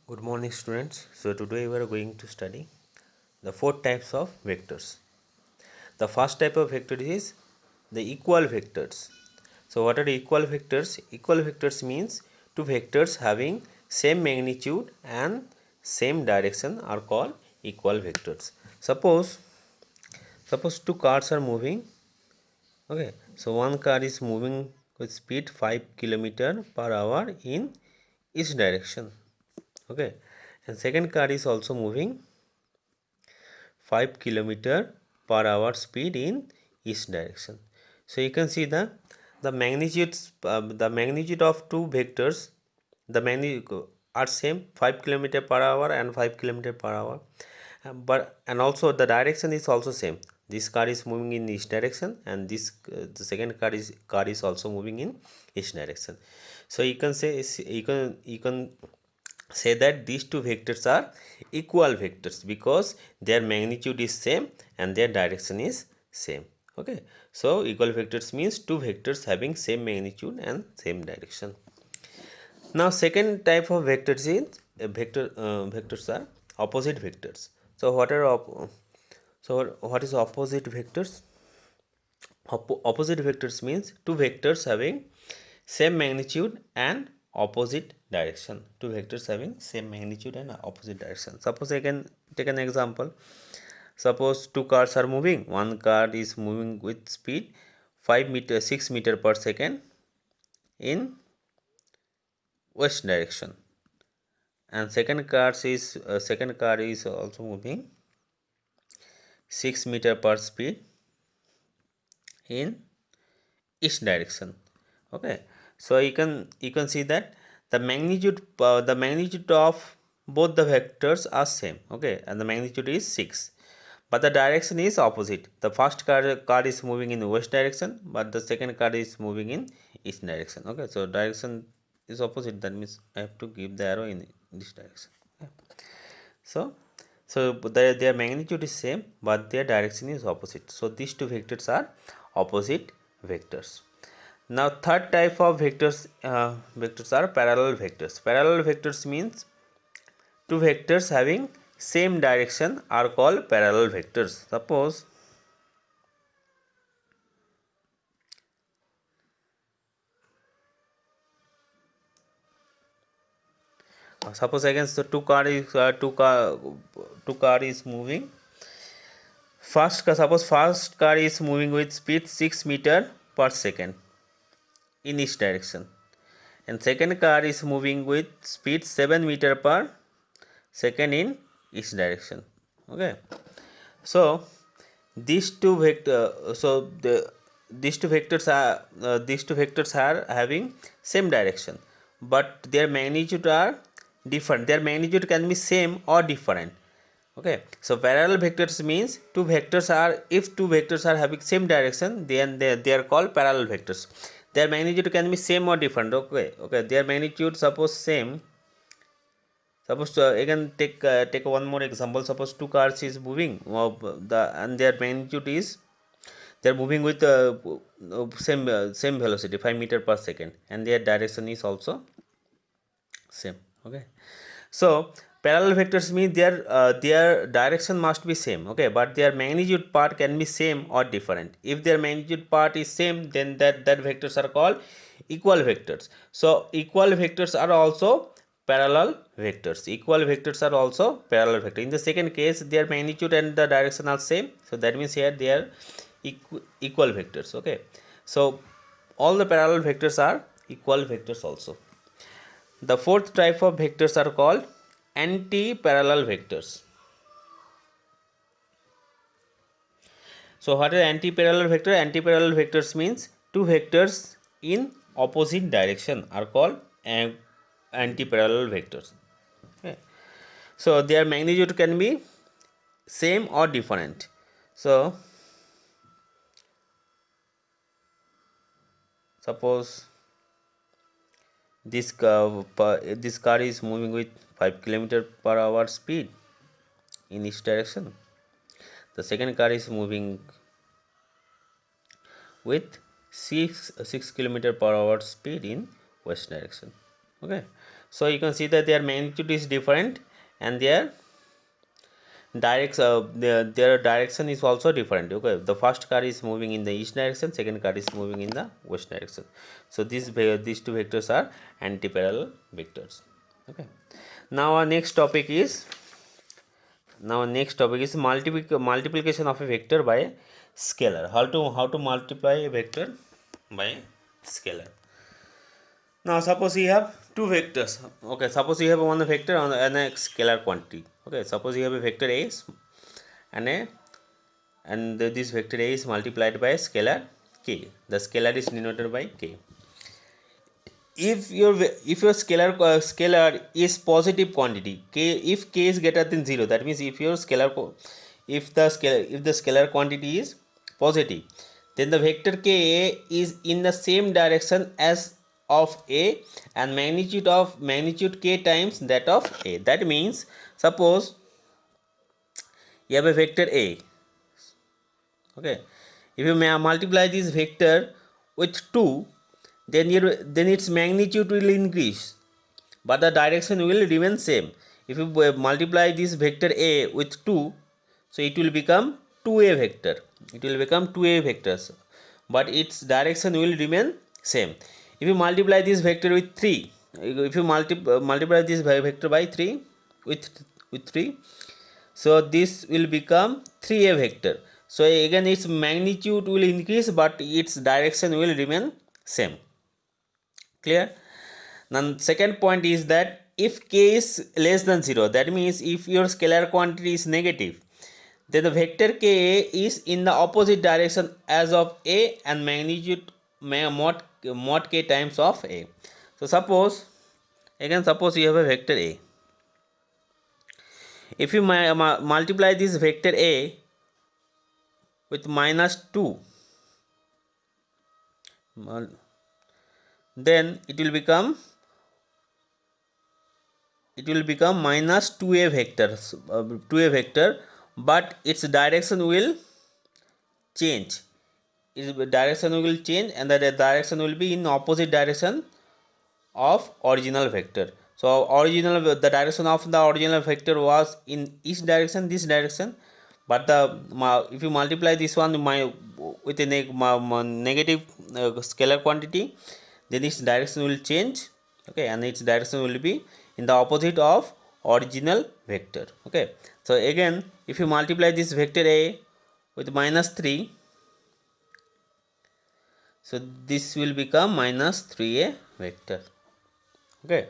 Good morning, students. So today we are going to study the four types of vectors. The first type of vector is the equal vectors. So what are the equal vectors? Equal vectors means two vectors having same magnitude and same direction are called equal vectors. Suppose two cars are moving. Okay, so one car is moving with speed 5 kilometer per hour in each direction. Okay, and second car is also moving 5 kilometer per hour speed in each direction. So you can see the magnitude of two vectors, the magnitude are same, 5 kilometer per hour and 5 kilometer per hour. But and also the direction is also same. This car is moving in each direction, and the second car is also moving in each direction. So you can say that these two vectors are equal vectors because their magnitude is same and their direction is same. Okay, so equal vectors means two vectors having same magnitude and same direction. Now second type of vectors is vectors are opposite vectors. So what is opposite vectors? Opposite vectors means two vectors having same magnitude and opposite direction. Two vectors having same magnitude and opposite direction. Suppose I can take an example. Suppose two cars are moving. One car is moving with speed 6 meter per second in west direction, and second car is also moving 6 meter per speed in each direction. Okay, so you can see that the magnitude of both the vectors are same. Okay, and the magnitude is 6, but the direction is opposite. The first car is moving in west direction, but the second car is moving in east direction. Okay, so direction is opposite, that means I have to give the arrow in this direction. Okay. So their magnitude is same, but their direction is opposite. So these two vectors are opposite vectors. Now third type of vectors are parallel vectors. Parallel vectors means two vectors having same direction are called parallel vectors. Suppose again, so two car is moving. First car is moving with speed 6 meter per second in each direction, and second car is moving with speed 7 meter per second in each direction. Okay, so these two vectors are having same direction, but their magnitude are different. Their magnitude can be same or different. Okay, so parallel vectors means if two vectors are having same direction, then they are called parallel vectors. Their magnitude can be same or different. Okay, their magnitude suppose same. Suppose again take one more example. Suppose two cars is moving, and their magnitude is, they are moving with same velocity 5 meter per second, and their direction is also same. Okay, so parallel vectors mean their direction must be same. Okay, but their magnitude part can be same or different. If their magnitude part is same, then that vectors are called equal vectors. So equal vectors are also parallel vectors. Equal vectors are also parallel vector. In the second case, their magnitude and the direction are same, so that means here they are equal vectors. Okay, so all the parallel vectors are equal vectors also. The fourth type of vectors are called anti-parallel vectors. So what is anti-parallel vector? Anti-parallel vectors means two vectors in opposite direction are called anti-parallel vectors. Okay. So their magnitude can be same or different. So suppose this car is moving with 5 kilometer per hour speed in each direction. The second car is moving with 6 kilometer per hour speed in west direction. Okay, So you can see that their magnitude is different and their their direction is also different. Okay, the first car is moving in the east direction, second car is moving in the west direction. So these two vectors are antiparallel vectors. Okay, now our next topic is multiplication of a vector by a scalar. How to multiply a vector by a scalar. Now suppose you have two vectors. Okay, suppose you have one vector and a scalar quantity. Okay, suppose you have a vector a and this vector a is multiplied by a scalar k. The scalar is denoted by k. If your scalar is positive quantity k, if k is greater than 0, that means if your if the scalar quantity is positive, then the vector ka is in the same direction as of a and magnitude k times that of a. That means suppose you have a vector a. Okay, if you multiply this vector with 2, then its magnitude will increase, but the direction will remain same. If you multiply this vector a with 2, so it will become 2a vector. It will become 2a vectors, but its direction will remain same. If you multiply this vector with 3, if you multiply this vector by 3 with 3, so this will become 3a vector. So again its magnitude will increase, but its direction will remain same. Clear? Now second point is that if k is less than 0, that means if your scalar quantity is negative, then the vector ka is in the opposite direction as of a and magnitude mod k times of a. So suppose you have a vector a. If you multiply this vector a with -2, then it will become -2a vector, but its direction will change. Its direction will change, and the direction will be in opposite direction of original vector. So the direction of the original vector was in each direction, this direction, but if you multiply this one with a negative scalar quantity, then its direction will change. Okay, and its direction will be in the opposite of original vector. Okay, so again if you multiply this vector a with -3, so this will become -3a vector. Okay,